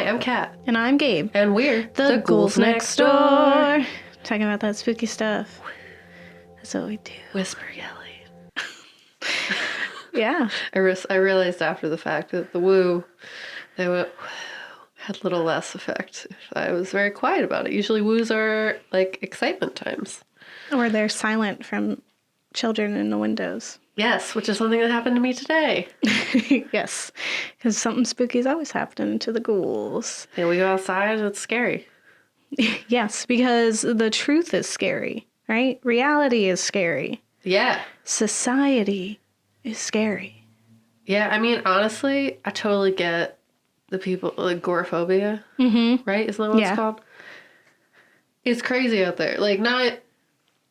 I'm Kat. And I'm Gabe. And we're the Ghouls Next Door. Talking about that spooky stuff. That's what we do. Whisper yelling. Yeah. I realized after the fact that the woo, they went, had little less effect if I was very quiet about it. Usually woos are like excitement times. Or they're silent from children in the windows. Yes, which is something that happened to me today. Yes. Because something spooky is always happening to the ghouls. Yeah, we go outside, it's scary. Yes, because the truth is scary, right? Reality is scary. Yeah. Society is scary. Yeah, I mean, honestly, I totally get the people, like, agoraphobia, right? Isn't that what it's called? It's crazy out there. Like, not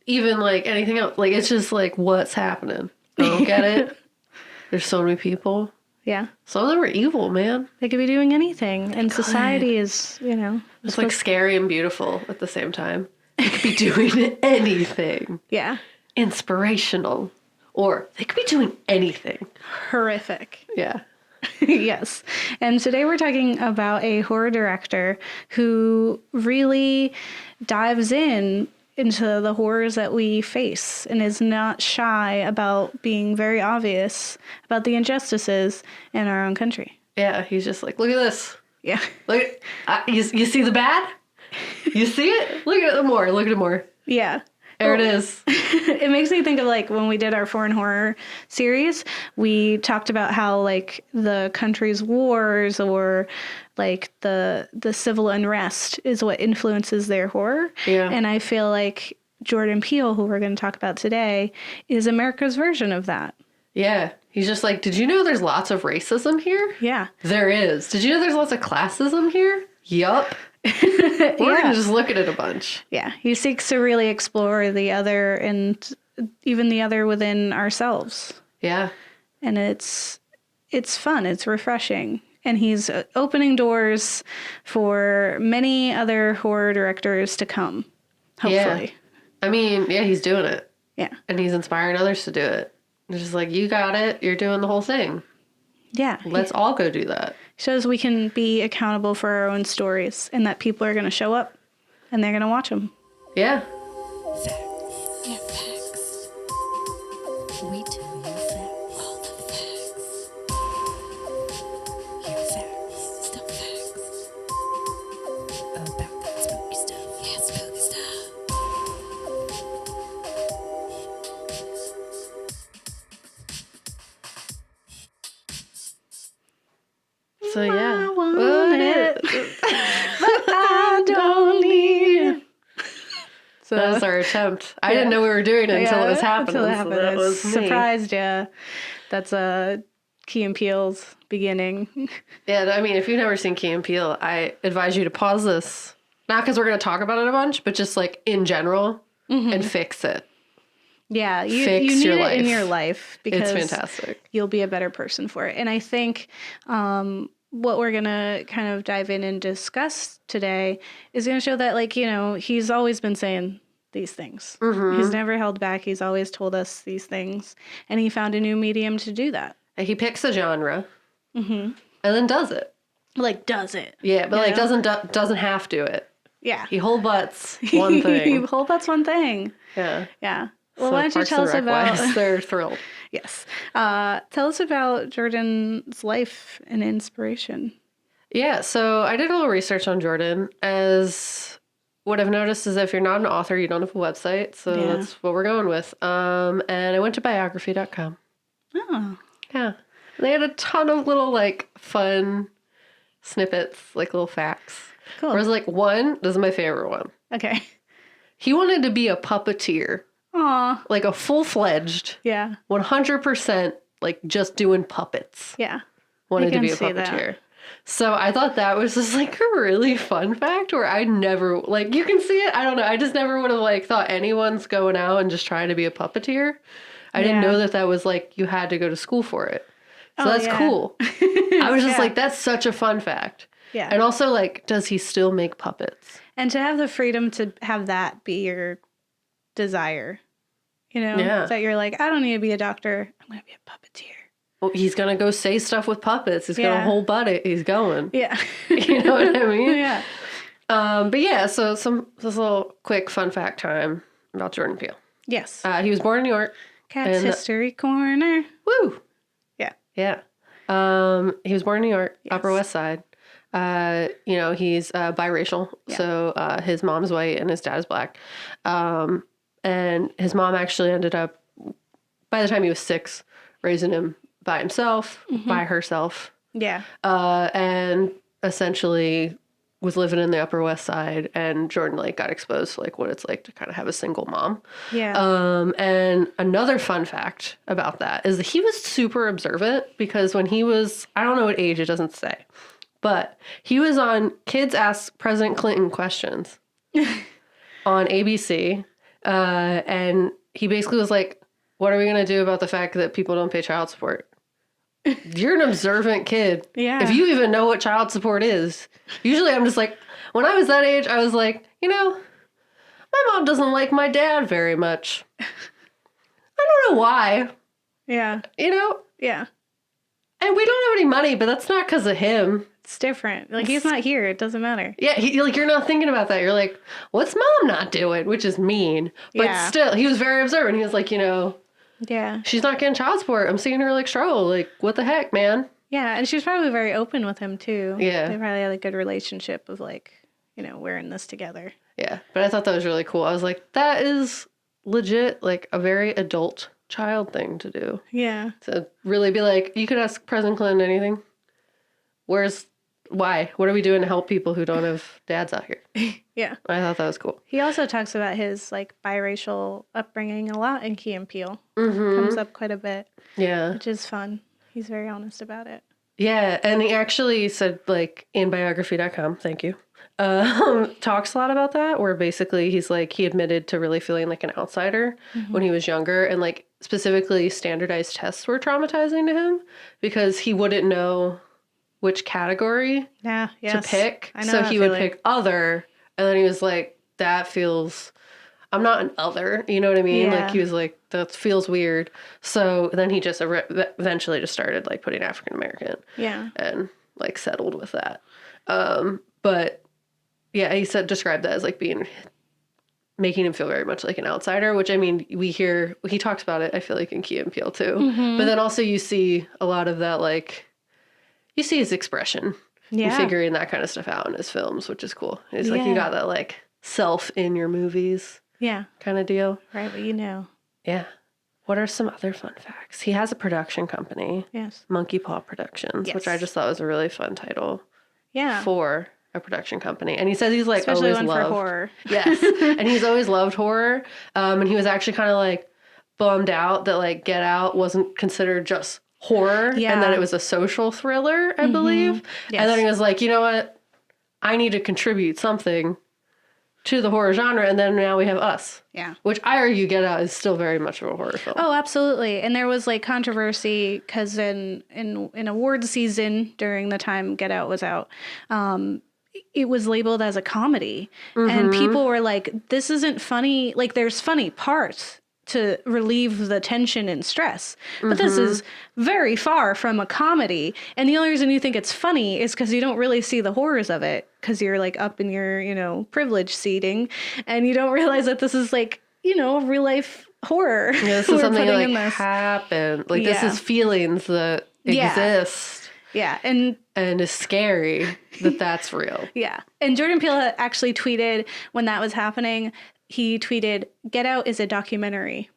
even, like, anything else. Like, it's just, like, what's happening? I don't get it. There's so many people. Yeah. Some of them are evil, man. They could be doing anything. And society is, It's, like, scary and beautiful at the same time. They could be doing anything. Yeah. Inspirational. Or they could be doing anything. Horrific. Yeah. Yes. And today we're talking about a horror director who really dives into the horrors that we face and is not shy about being very obvious about the injustices in our own country. Yeah, he's just like, look at this. Yeah. Look, you see the bad? You see it? Look at it more. Look at it more. Yeah. There it is. It makes me think of like when we did our foreign horror series, we talked about how like the country's wars or like the civil unrest is what influences their horror. Yeah. And I feel like Jordan Peele, who we're going to talk about today, is America's version of that. Yeah. He's just like, did you know there's lots of racism here? Yeah. There is. Did you know there's lots of classism here? Yup. We're going to just look at it a bunch. Yeah. He seeks to really explore the other and even the other within ourselves. Yeah. And it's fun. It's refreshing. And he's opening doors for many other horror directors to come, hopefully. Yeah. I mean, yeah, he's doing it. Yeah. And he's inspiring others to do it. It's just like, you got it. You're doing the whole thing. Yeah. Let's all go do that. Shows we can be accountable for our own stories and that people are going to show up and they're going to watch them. Yeah. Facts. Yeah, facts. We tell you facts. All the facts. Yeah, facts. Still facts. About that spooky stuff. Yeah, spooky stuff. So, yeah. I want it, but I don't need it. So That was our attempt. I didn't know we were doing it until it was happening. Until it happened. So that was me. Surprised you. That's Key and Peele's beginning. Yeah, I mean, if you've never seen Key and Peele, I advise you to pause this. Not because we're going to talk about it a bunch, but just like in general and fix it. Yeah, you Fix need your it life. in your life because It's fantastic. you'll be a better person for it. And I think what we're going to kind of dive in and discuss today is going to show that, like, he's always been saying these things. He's never held back. He's always told us these things. And he found a new medium to do that. He picks a genre and then does it. Like, does it? Yeah, but You like know? doesn't have to it. Yeah. He whole butts one thing. Whole that's one thing. Yeah. Yeah. Well, So why don't you Parks tell and us Rec about... wise, they're thrilled. Yes. Tell us about Jordan's life and inspiration. Yeah, so I did a little research on Jordan. As what I've noticed is if you're not an author, you don't have a website. So Yeah. that's what we're going with. And I went to biography.com. Oh. Yeah. They had a ton of little like fun snippets, like little facts. Cool. There was like one, this is my favorite one. Okay. He wanted to be a puppeteer, Aw. like a full-fledged, Yeah. 100% like just doing puppets. Yeah. Wanted to can be a see that. puppeteer. So I thought that was just like a really fun fact where I never, like, you can see it. I don't know. I just never would have like thought anyone's going out and just trying to be a puppeteer. I didn't Yeah. know that was like, you had to go to school for it. So Oh, that's yeah. cool. I was just Yeah. like, that's such a fun fact. Yeah. And also like, does he still make puppets? And to have the freedom to have that be your desire, Yeah. that you're like, I don't need to be a doctor. I'm going to be a puppeteer. he's going to go say stuff with puppets. He's going to Yeah. whole butt it. He's going. Yeah. You know what I mean? Yeah. But yeah, so this little quick fun fact time about Jordan Peele. Yes. He was born in New York. Cat's and- History Corner. Woo! Yeah. Yeah. He was born in New York, Yes. Upper West Side. You know, he's biracial. Yeah. So his mom's white and his dad's black. And his mom actually ended up, by the time he was 6, raising him by himself, by herself. Yeah. And essentially was living in the Upper West Side, and Jordan like got exposed to like what it's like to kind of have a single mom. Yeah. And another fun fact about that is that he was super observant, because when he was, I don't know what age, it doesn't say, but he was on Kids Ask President Clinton Questions on ABC. And he basically was like, what are we going to do about the fact that people don't pay child support? You're an observant kid. Yeah. If you even know what child support is. Usually I'm just like, when I was that age, I was like, you know, my mom doesn't like my dad very much. I don't know why, Yeah. you know? Yeah. And we don't have any money, but that's not because of him. It's different. Like, he's not here. It doesn't matter. Yeah, like you're not thinking about that. You're like, what's mom not doing? Which is mean. But Yeah. still, he was very observant. He was like, you know, Yeah. she's not getting child support. I'm seeing her like struggle. Like, what the heck, man? Yeah. And she was probably very open with him, too. Yeah. They probably had a good relationship of, like, you know, we're in this together. Yeah, but I thought that was really cool. I was like, that is legit, like a very adult child thing to do. Yeah. To really be like, you could ask President Clinton anything. Why? What are we doing to help people who don't have dads out here? Yeah. I thought that was cool. He also talks about his, like, biracial upbringing a lot in Key and Peele. Mm-hmm. Comes up quite a bit, Yeah. which is fun. He's very honest about it. Yeah, and he actually said, like, in biography.com, thank you, talks a lot about that, where basically he's like, he admitted to really feeling like an outsider when he was younger, and like specifically standardized tests were traumatizing to him because he wouldn't know which category Yeah. Yes. to pick. I know So that he would feeling. pick other, and then he was like, that feels, I'm not an other, you know what I mean? Yeah. Like he was like, that feels weird. So then he just eventually just started like putting African American Yeah. and like settled with that. But yeah, he described that as like making him feel very much like an outsider, which I mean, he talks about it, I feel like in Key and Peele too. Mm-hmm. But then also you see a lot of that, like, you see his expression and Yeah. figuring that kind of stuff out in his films, which is cool. It's like, you Yeah. got that like self in your movies Yeah. kind of deal. Right. But you know. Yeah. What are some other fun facts? He has a production company, Yes. Monkey Paw Productions, which I Yes. just thought was a really fun title Yeah. for a production company. And he says he's like Especially always one loved for horror. Yes. And he's always loved horror. And he was actually kind of like bummed out that like Get Out wasn't considered just horror Yeah. and that it was a social thriller, I believe. Yes. And then he was like, you know what? I need to contribute something to the horror genre. And then now we have Us, Yeah. which I argue Get Out is still very much of a horror film. Oh, absolutely. And there was like controversy because in award season during the time Get Out was out, it was labeled as a comedy. And people were like, this isn't funny. Like, there's funny parts to relieve the tension and stress. But this is very far from a comedy. And the only reason you think it's funny is because you don't really see the horrors of it because you're like up in your, you know, privilege seating and you don't realize that this is like, you know, real life horror. Yeah, this we're is something putting like in this. happened. Like this Yeah. is feelings that Yeah. exist Yeah. And and is scary that that's real. yeah. And Jordan Peele actually tweeted when that was happening, he tweeted, "Get Out is a documentary."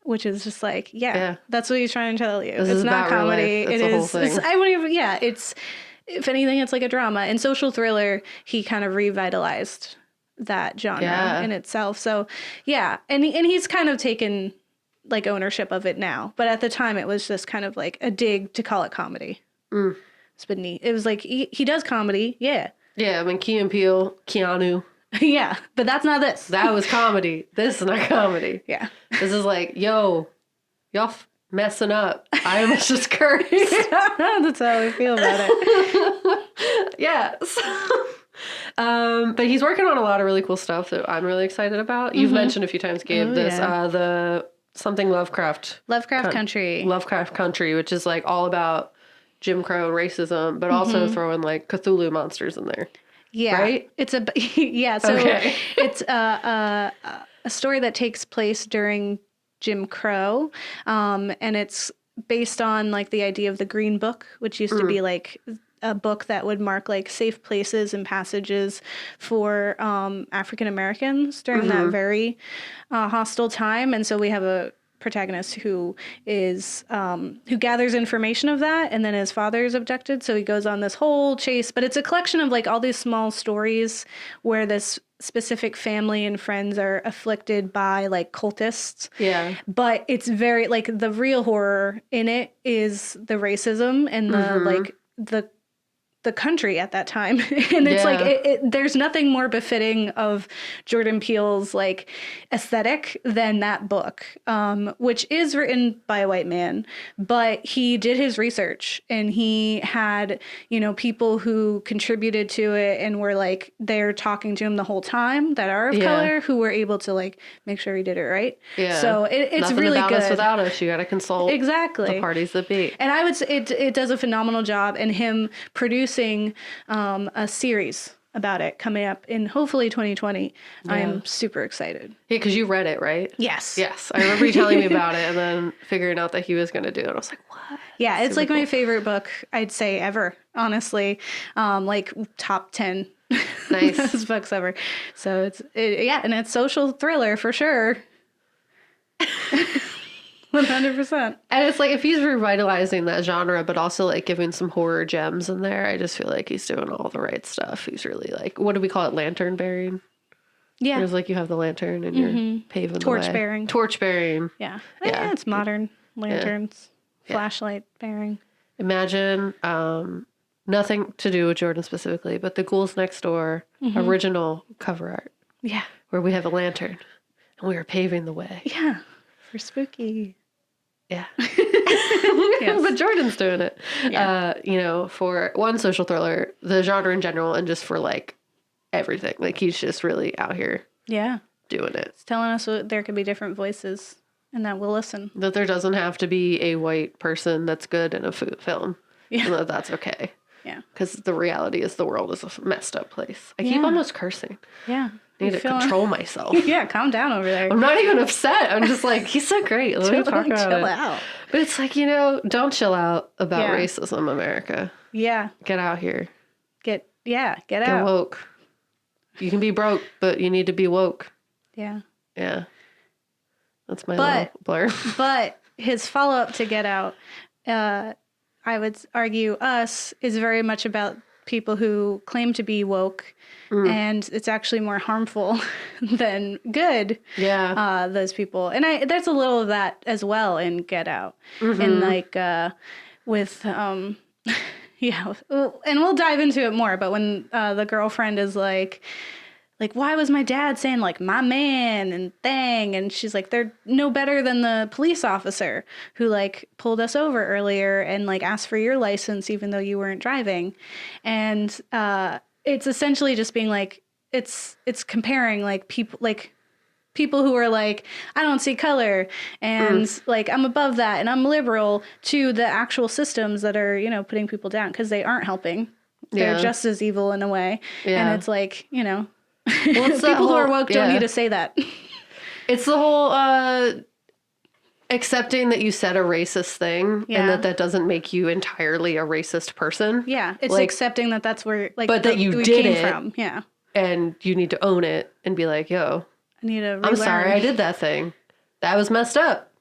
Which is just like, yeah, that's what he's trying to tell you. This it's is not about real comedy. life. It's It the whole is. thing. It's, I wouldn't even. Yeah, it's. If anything, it's like a drama. And social thriller, he kind of revitalized that genre in itself. So, yeah, and he's kind of taken like ownership of it now. But at the time, it was just kind of like a dig to call it comedy. It's been neat. It was like he does comedy, yeah, Yeah, I mean Key and Peele, Keanu. yeah, but that's not this. That was comedy. This is not comedy. Yeah. This is like, yo, y'all messing up. I almost just cursed. That's how I feel about it. Yeah. But he's working on a lot of really cool stuff that I'm really excited about. You've mentioned a few times, Gabe, Oh, this yeah. the something Lovecraft. Lovecraft Country. Lovecraft Country, which is like all about Jim Crow and racism, but also throwing like Cthulhu monsters in there. Yeah. Right? It's a so it's a story that takes place during Jim Crow, and it's based on like the idea of the Green Book, which used to be like a book that would mark like safe places and passages for African Americans during that very hostile time. And so we have a protagonist who is who gathers information of that, and then his father is abducted, so he goes on this whole chase. But it's a collection of like all these small stories where this specific family and friends are afflicted by like cultists. Yeah. But it's very like the real horror in it is the racism and the like the country at that time. And it's like there's nothing more befitting of Jordan Peele's like aesthetic than that book, which is written by a white man, but he did his research and he had, you know, people who contributed to it and were like they're talking to him the whole time that are of color, who were able to like make sure he did it right. Yeah. So it's Nothing really about good. Us without us. You got to consult exactly the parties that be. And I would say it does a phenomenal job, and him producing a series about it coming up in hopefully 2020. Yeah. I am super excited. Yeah, because you read it, right? Yes. Yes. I remember you telling me about it and then figuring out that he was going to do it. I was like, what? Yeah, it's like my favorite book, I'd say, ever, honestly. Like top 10 nice books ever. So and it's social thriller for sure. 100%. And it's like if he's revitalizing that genre, but also like giving some horror gems in there, I just feel like he's doing all the right stuff. He's really like, what do we call it? Lantern bearing? Yeah. It's like you have the lantern and you're paving the way. Torch bearing. Torch bearing. Yeah. Yeah, it's modern. Lanterns. Yeah. Flashlight bearing. Imagine, nothing to do with Jordan specifically, but the Ghouls Next Door original cover art. Yeah. Where we have a lantern and we are paving the way. Yeah. For spooky. Yeah. Yes. But Jordan's doing it. Yeah. You know, for one, social thriller, the genre in general, and just for like everything. Like he's just really out here. Yeah. Doing it. It's telling us there could be different voices and that we'll listen. That there doesn't have to be a white person that's good in a film. Yeah. And that's okay. Yeah. Because the reality is the world is a messed up place. I keep almost cursing. Yeah. I need to control myself. Yeah, calm down over there. I'm not even upset. I'm just like, he's so great. Let me talk about chill it. Out. But it's like, you know, don't chill out about racism, America. Yeah. Get out here. Get out. Get woke. You can be broke, but you need to be woke. Yeah. Yeah. That's my little blur. But his follow-up to Get Out, I would argue Us is very much about people who claim to be woke, and it's actually more harmful than good. Yeah, those people, and there's a little of that as well in Get Out, and like with yeah, and we'll dive into it more. But when the girlfriend is like, why was my dad saying like my man and thing? And she's like, they're no better than the police officer who like pulled us over earlier and like asked for your license even though you weren't driving. And it's essentially just being like, it's comparing like people who are like, I don't see color and like I'm above that and I'm liberal, to the actual systems that are, you know, putting people down because they aren't helping. They're just as evil in a way. Yeah. And it's like, you know, well, people who are woke don't need to say that. It's the whole accepting that you said a racist thing and that doesn't make you entirely a racist person. Yeah, it's like, accepting that that's where like but that you did came it from. Yeah, and you need to own it and be like, yo, I need to relearn. I'm sorry I did that thing. That was messed up.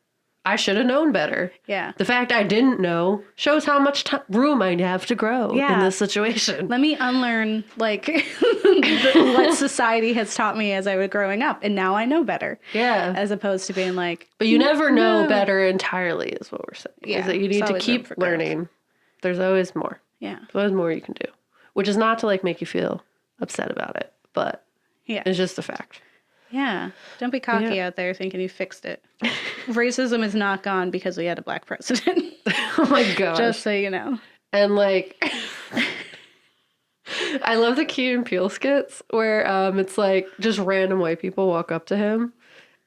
I should have known better. Yeah. The fact I didn't know shows how much room I have to grow in this situation. Let me unlearn, like, what society has taught me as I was growing up. And now I know better. Yeah. As opposed to being like... But you never know better entirely, is what we're saying. Yeah. Is that you need to keep learning. There's always more. Yeah. There's always more you can do. Which is not to, like, make you feel upset about it. But it's just a fact. Yeah. Don't be cocky out there thinking you fixed it. Racism is not gone because we had a black president. Oh my gosh. Just so you know. And like, I love the Key and Peele skits where it's like just random white people walk up to him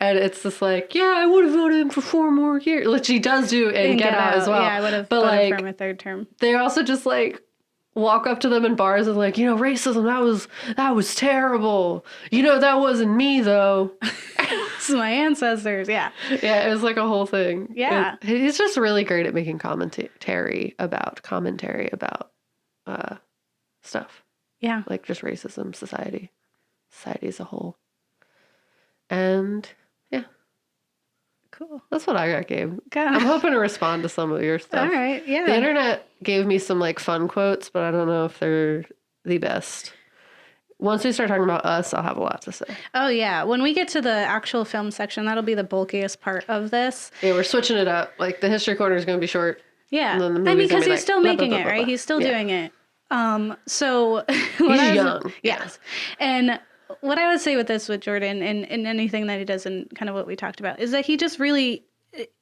And it's just like, yeah, I would have voted him for 4 more years. Like she does do in Get Out as well. Yeah, I would have but voted like, for him a 3rd term. They also just like walk up to them in bars and like, racism, that was terrible. That wasn't me though. This is my ancestors. Yeah. Yeah, it was like a whole thing. Yeah. He's just really great at making commentary about stuff. Yeah. Like just racism, society as a whole. And yeah. Cool. That's what I got, Gabe. God. I'm hoping to respond to some of your stuff. All right. Yeah. The internet gave me some like fun quotes, but I don't know if they're the best. Once we start talking about us, I'll have a lot to say. Oh, yeah. When we get to the actual film section, that'll be the bulkiest part of this. Yeah, we're switching it up. Like, the history corner is going to be short. Yeah. And then the I mean, movie's gonna because be he's like, still blah, making blah, it, blah, right? blah. He's still doing it. So... He's young. Yes. And what I would say with this, with Jordan, and anything that he does and kind of what we talked about, is that he just really...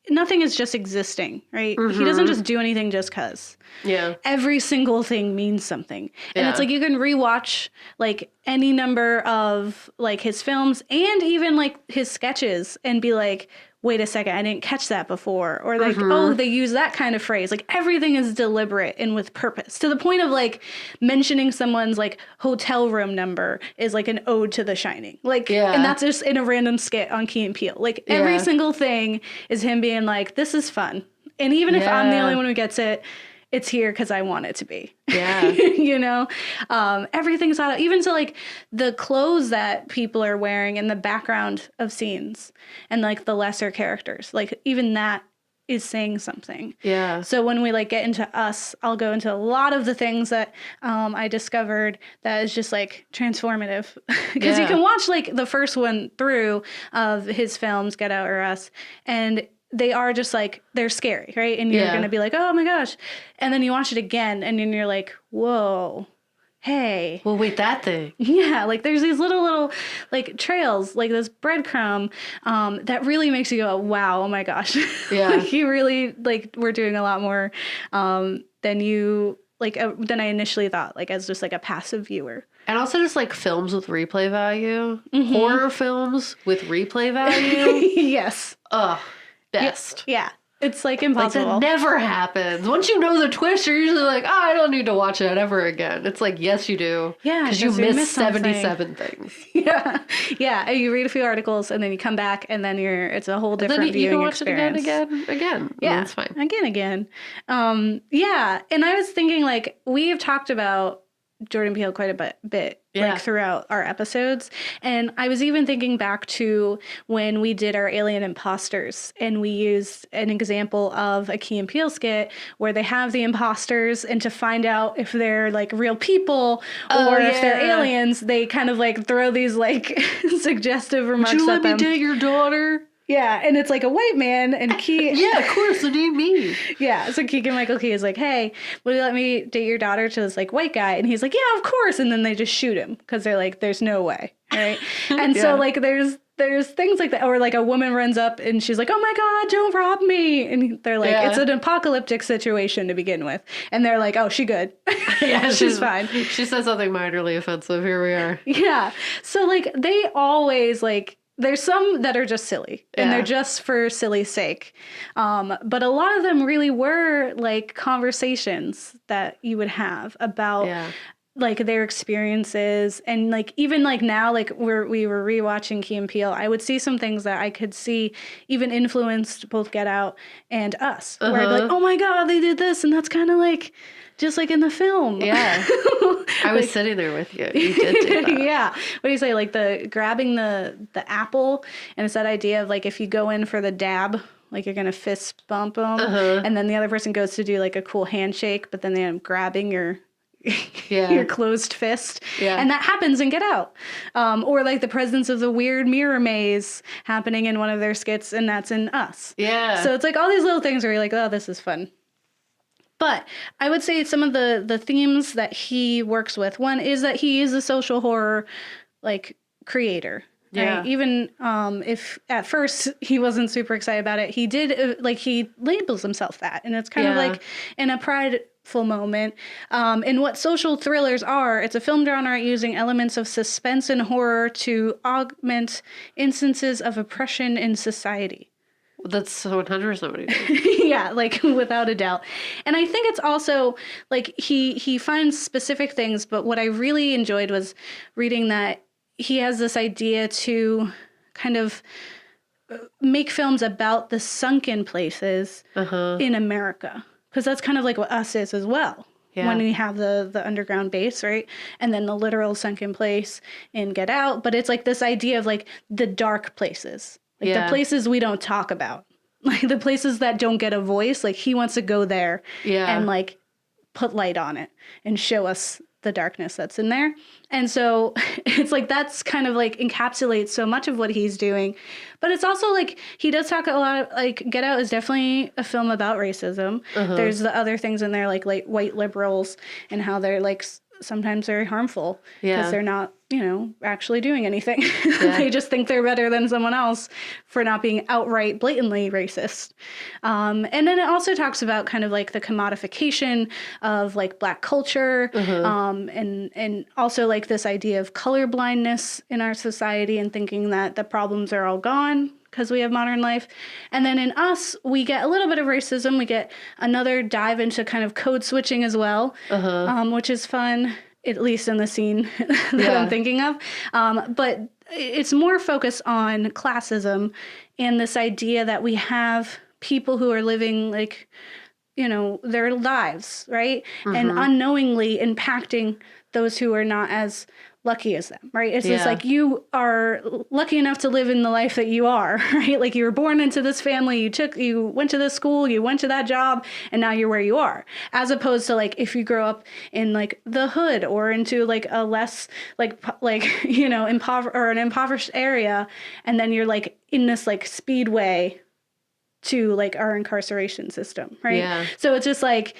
Nothing is just existing, right? Mm-hmm. He doesn't just do anything just because. Yeah. Every single thing means something. And Yeah. it's like you can rewatch like any number of like his films and even like his sketches and be like, wait a second, I didn't catch that before. Or like, oh, they use that kind of phrase. Like everything is deliberate and with purpose, to the point of like mentioning someone's like hotel room number is like an ode to The Shining. Like, and that's just in a random skit on Key and Peele. Like every single thing is him being like, this is fun. And even if I'm the only one who gets it, it's here because I want it to be. Yeah. Everything's out. Even to like the clothes that people are wearing in the background of scenes and like the lesser characters, like even that is saying something. Yeah. So when we like get into us, I'll go into a lot of the things that I discovered that is just like transformative. Because you can watch like the first one through of his films, Get Out or Us, and they are just like, they're scary, right? And you're going to be like, oh my gosh. And then you watch it again and then you're like, whoa, hey. Well, wait, that thing. Yeah, like there's these little like trails, like this breadcrumb that really makes you go, wow, oh my gosh. Yeah. Like you really, like, we're doing a lot more than you, like, than I initially thought, like as just like a passive viewer. And also just like films with replay value. Horror films with replay value. Yes. Ugh. Best. Yeah. It's like impossible. Like that never happens. Once you know the twist, you're usually like, I don't need to watch that ever again. It's like, yes, you do. Yeah. Because you missed 77 things. Yeah. Yeah. And you read a few articles and then you come back and then it's a whole different viewing experience. You can watch it again. Yeah. That's fine. Again. Yeah. And I was thinking like, we've talked about Jordan Peele quite a bit like throughout our episodes. And I was even thinking back to when we did our Alien Imposters and we used an example of a Key and Peele skit where they have the imposters, and to find out if they're like real people or if they're aliens, they kind of like throw these like suggestive remarks at them. Would you let me date your daughter? Yeah, and it's like a white man, and Key... Yeah, of course, it ain't me. Yeah, so Keegan-Michael Key is like, hey, will you let me date your daughter to this, like, white guy? And he's like, yeah, of course. And then they just shoot him, because they're like, there's no way, right? And so, like, there's things like that, or, like, a woman runs up, and she's like, oh, my God, don't rob me. And they're like, it's an apocalyptic situation to begin with. And they're like, oh, she good. Yeah, she's fine. She said something minorly offensive. Here we are. Yeah. So, like, they always, like... There's some that are just silly and they're just for silly's sake. But a lot of them really were like conversations that you would have about like their experiences. And like, even like now, like we were rewatching Key and Peele, I would see some things that I could see even influenced both Get Out and Us. Where I'd be like, oh my God, they did this. And that's kind of like, just like in the film. Yeah. I was sitting there with you. You did do that. Yeah. What do you say? Like grabbing the apple, and it's that idea of like if you go in for the dab, like you're going to fist bump them, and then the other person goes to do like a cool handshake, but then they end up grabbing your closed fist. Yeah. And that happens in Get Out. Or like the presence of the weird mirror maze happening in one of their skits, and that's in Us. Yeah. So it's like all these little things where you're like, oh, this is fun. But I would say some of the themes that he works with, one is that he is a social horror, like, creator. Yeah. Right? Even if at first he wasn't super excited about it, he did, like, he labels himself that. And it's kind of like in a moment. And what social thrillers are, it's a film genre using elements of suspense and horror to augment instances of oppression in society. That's 100% what he did. Yeah, like without a doubt. And I think it's also like he finds specific things, but what I really enjoyed was reading that he has this idea to kind of make films about the sunken places in America. Because that's kind of like what Us is as well. Yeah. When we have the underground base, right? And then the literal sunken place in Get Out. But it's like this idea of like the dark places. Like the places we don't talk about. Like the places that don't get a voice. Like he wants to go there and like put light on it and show us the darkness that's in there. And so it's like that's kind of like encapsulates so much of what he's doing. But it's also like he does talk a lot of like Get Out is definitely a film about racism. There's the other things in there like white liberals and how they're like sometimes very harmful because they're not, you know, actually doing anything. They just think they're better than someone else for not being outright blatantly racist. And then it also talks about kind of like the commodification of like Black culture and also like this idea of color blindness in our society and thinking that the problems are all gone because we have modern life. And then in Us, we get a little bit of racism. We get another dive into kind of code switching as well, which is fun, at least in the scene that I'm thinking of. But it's more focused on classism and this idea that we have people who are living like, you know, their lives, right? And unknowingly impacting those who are not as lucky as them, right? It's just like you are lucky enough to live in the life that you are, right? Like you were born into this family, you went to this school, you went to that job, and now you're where you are. As opposed to like if you grow up in like the hood or into like a less like you know an impoverished area, and then you're like in this like speedway to like our incarceration system, right? Yeah. So it's just like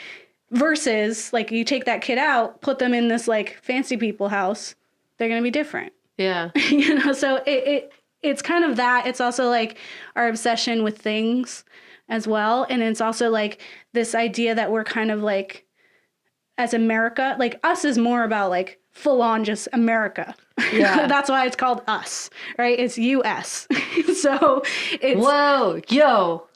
versus like you take that kid out, put them in this like fancy people house. They're going to be different. Yeah. You know, so it's kind of that. It's also like our obsession with things as well. And it's also like this idea that we're kind of like, as America, like Us is more about like full on just America. Yeah. That's why it's called Us, right? It's US. So it's. Whoa, yo.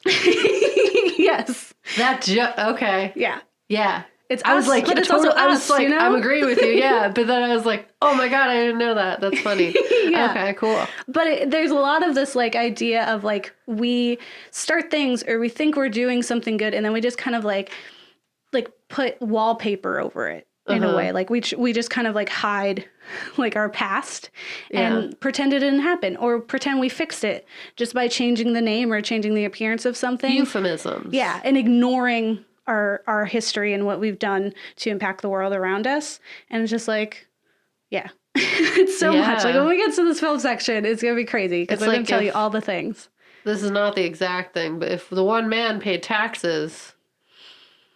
Yes. Okay. Yeah. Yeah. It's I was us, like, but it's also I was us, like, you know? I'm agreeing with you, yeah. But then I was like, oh my God, I didn't know that. That's funny. Yeah. Okay, cool. But there's a lot of this like idea of like we start things or we think we're doing something good, and then we just kind of like put wallpaper over it in a way. Like we just kind of like hide like our past and pretend it didn't happen, or pretend we fixed it just by changing the name or changing the appearance of something. Euphemisms. Yeah, and ignoring our history and what we've done to impact the world around us. And it's just like, yeah, it's so much. Like when we get to this film section, it's going to be crazy because we're going to tell you all the things. This is not the exact thing, but if the one man paid taxes,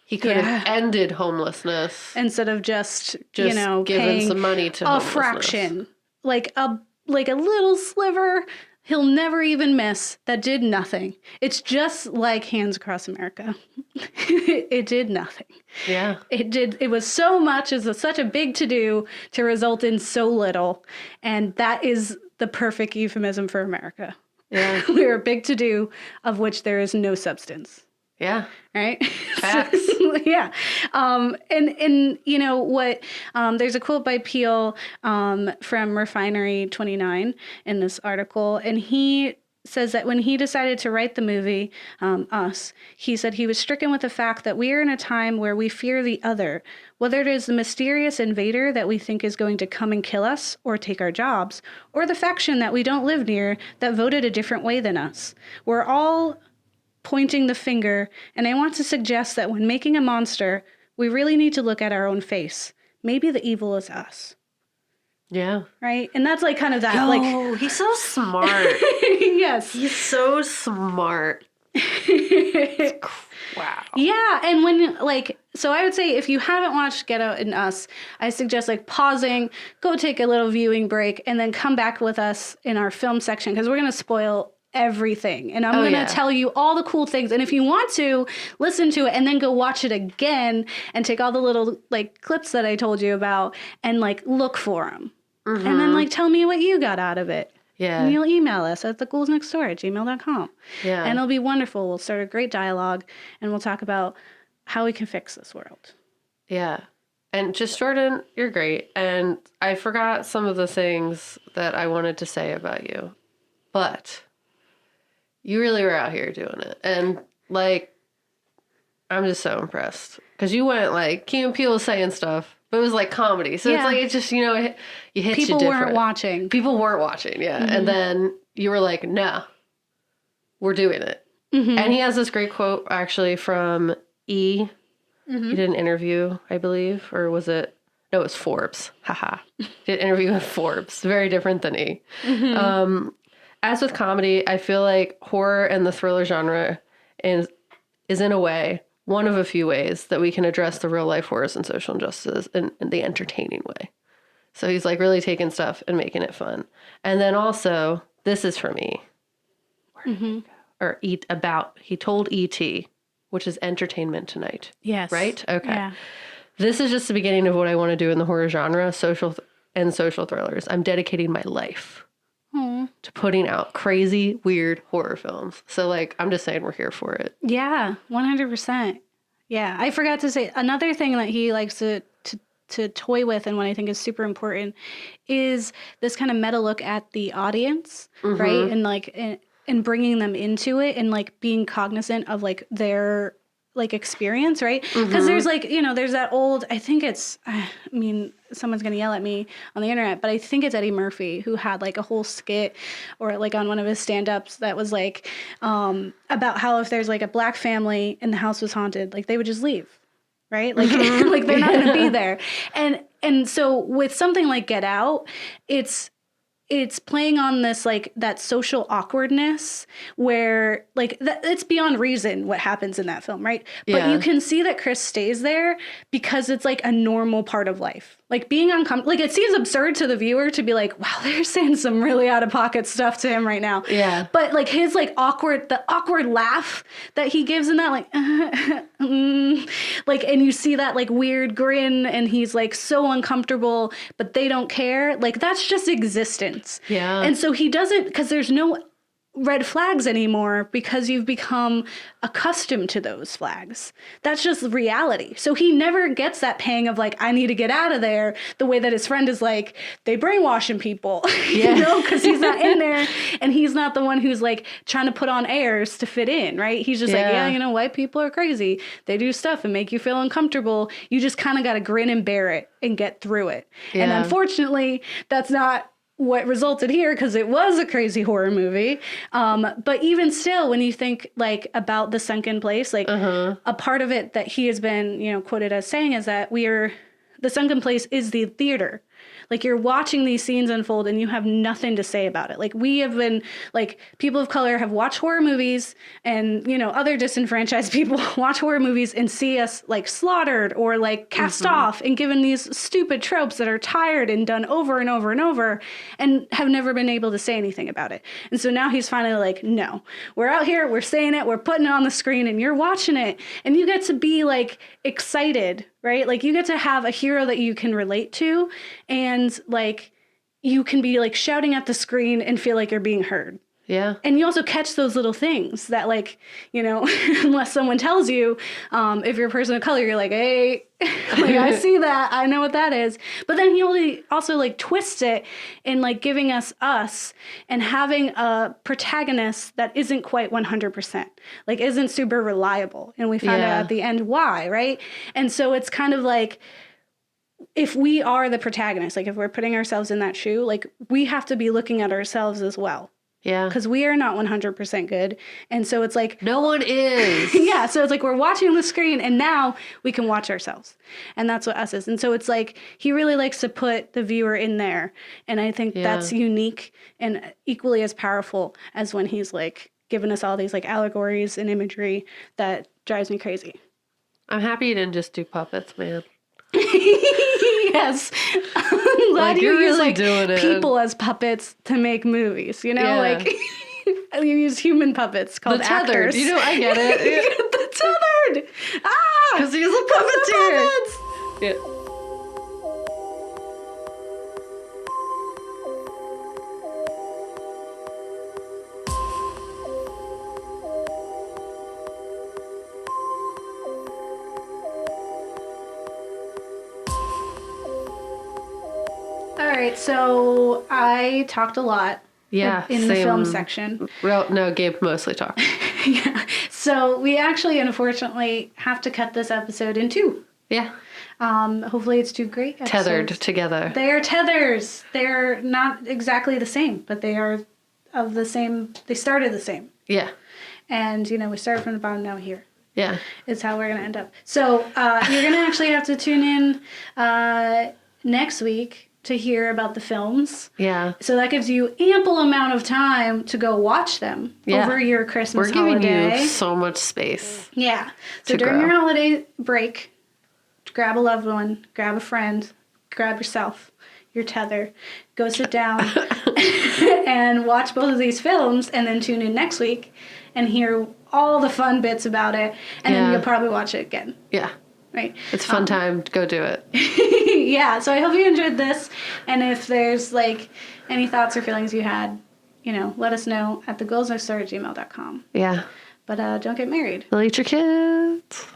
he could have ended homelessness. Instead of just you know, giving some money to a fraction, like a little sliver he'll never even miss that did nothing. It's just like Hands Across America. It did nothing. Yeah. It was so much, it was such a big to-do to result in so little. And that is the perfect euphemism for America. Yeah. We're a big to-do of which there is no substance. Yeah. Right? Facts. Yeah. And you know what, there's a quote by Peele from Refinery 29 in this article, and he says that when he decided to write the movie, Us, he said he was stricken with the fact that we are in a time where we fear the other, whether it is the mysterious invader that we think is going to come and kill us or take our jobs, or the faction that we don't live near that voted a different way than us. We're all pointing the finger, and I want to suggest that when making a monster, we really need to look at our own face. Maybe the evil is us. Yeah. Right? And that's like kind of that. Yo, he's so smart. Yes. He's so smart. Wow. Yeah, and when so I would say if you haven't watched Get Out and Us, I suggest pausing, go take a little viewing break, and then come back with us in our film section because we're going to spoil everything. And I'm going to tell you all the cool things. And if you want to, listen to it and then go watch it again and take all the little like clips that I told you about and like look for them. Mm-hmm. And then like tell me what you got out of it. Yeah. And you'll email us at theghouls@gmail.com. Yeah. And it'll be wonderful. We'll start a great dialogue and we'll talk about how we can fix this world. Yeah. And just Jordan, you're great. And I forgot some of the things that I wanted to say about you. But you really were out here doing it. And like, I'm just so impressed. Because you went like, Key and Peele was saying stuff. But it was like comedy. So it's like, it just, you know, you hit you different. People weren't watching. People weren't watching, yeah. Mm-hmm. And then you were like, no, we're doing it. Mm-hmm. And he has this great quote, actually, from E. Mm-hmm. He did an interview, I believe. Or was it? No, it was Forbes. Haha. Did an interview with Forbes. Very different than E. Mm-hmm. As with comedy, I feel like horror and the thriller genre is in a way one of a few ways that we can address the real life horrors and social injustices in the entertaining way. So he's like really taking stuff and making it fun. And then also, this is for me. Mm-hmm. Or he told E.T., which is Entertainment Tonight. Yes. Right? Okay. Yeah. This is just the beginning of what I want to do in the horror genre, social thrillers. I'm dedicating my life to putting out crazy, weird horror films. So, like, I'm just saying we're here for it. Yeah, 100%. Yeah, I forgot to say, another thing that he likes to toy with and what I think is super important is this kind of meta look at the audience, mm-hmm. right? And, like, and bringing them into it and, like, being cognizant of, like, their like experience, right? Because mm-hmm. there's like, you know, there's that old, I think it's, I mean, someone's going to yell at me on the internet, but I think it's Eddie Murphy who had like a whole skit or like on one of his stand-ups that was like about how if there's like a black family and the house was haunted, like they would just leave, right? Like, mm-hmm. like they're not going to be there. And so with something like Get Out, it's playing on this, like, that social awkwardness where, like, it's beyond reason what happens in that film, right? Yeah. But you can see that Chris stays there because it's, like, a normal part of life. Like, being uncomfortable, like, it seems absurd to the viewer to be like, wow, they're saying some really out-of-pocket stuff to him right now. Yeah. But, like, his, like, the awkward laugh that he gives in that, like, like, and you see that, like, weird grin, and he's, like, so uncomfortable, but they don't care. Like, that's just existence. Yeah. And so he doesn't, because there's no red flags anymore because you've become accustomed to those flags. That's just reality. So he never gets that pang of like, I need to get out of there, the way that his friend is like, they brainwashing people, yeah. you know, because he's not in there and he's not the one who's like trying to put on airs to fit in, right? He's just like, yeah, you know, white people are crazy. They do stuff and make you feel uncomfortable. You just kind of got to grin and bear it and get through it. Yeah. And unfortunately, that's not what resulted here because it was a crazy horror movie. But even still, when you think like about The Sunken Place, like a part of it that he has been, you know, quoted as saying is that The Sunken Place is the theater. Like you're watching these scenes unfold and you have nothing to say about it. Like we have been, like people of color have watched horror movies and, you know, other disenfranchised people watch horror movies and see us like slaughtered or like cast off and given these stupid tropes that are tired and done over and over and over and have never been able to say anything about it. And so now he's finally like, no, we're out here, we're saying it, we're putting it on the screen and you're watching it and you get to be like excited, right? Like you get to have a hero that you can relate to and like you can be like shouting at the screen and feel like you're being heard. Yeah. And you also catch those little things that like, you know, unless someone tells you, if you're a person of color, you're like, hey, like I see that. I know what that is. But then he also like twists it in like giving us and having a protagonist that isn't quite 100%, like isn't super reliable. And we found out at the end why, right? And so it's kind of like, if we are the protagonist, like if we're putting ourselves in that shoe, like we have to be looking at ourselves as well. Yeah. Because we are not 100% good. And so it's like... No one is. Yeah. So it's like we're watching the screen and now we can watch ourselves. And that's what us is. And so it's like he really likes to put the viewer in there. And I think that's unique and equally as powerful as when he's like giving us all these like allegories and imagery that drives me crazy. I'm happy you didn't just do puppets, man. Yes. I'm glad like, you use really like doing people as puppets to make movies, you know? Like You use human puppets called The tethered. actors. You know, I get it. The tethered. Ah, Because he's a puppeteer. Yeah. All right, so I talked a lot. Yeah. In the film section. Well, no, Gabe mostly talked. Yeah. So we actually, unfortunately, have to cut this episode in two. Yeah. Hopefully it's two great episodes. Tethered together. They are tethers. They're not exactly the same, but they are of the same. They started the same. Yeah. And, you know, we started from the bottom, now here. Yeah. Is how we're going to end up. So you're going to actually have to tune in next week to hear about the films. Yeah. So that gives you ample amount of time to go watch them over your Christmas holiday. We're giving you so much space. Yeah. So during your holiday break, grab a loved one, grab a friend, grab yourself, your tether, go sit down and watch both of these films, and then tune in next week and hear all the fun bits about it, and then you'll probably watch it again. Yeah. Right. It's a fun time. Go do it. Yeah. So I hope you enjoyed this. And if there's like any thoughts or feelings you had, you know, let us know at theghouls@gmail.com. Yeah. But don't get married. Delete your kids.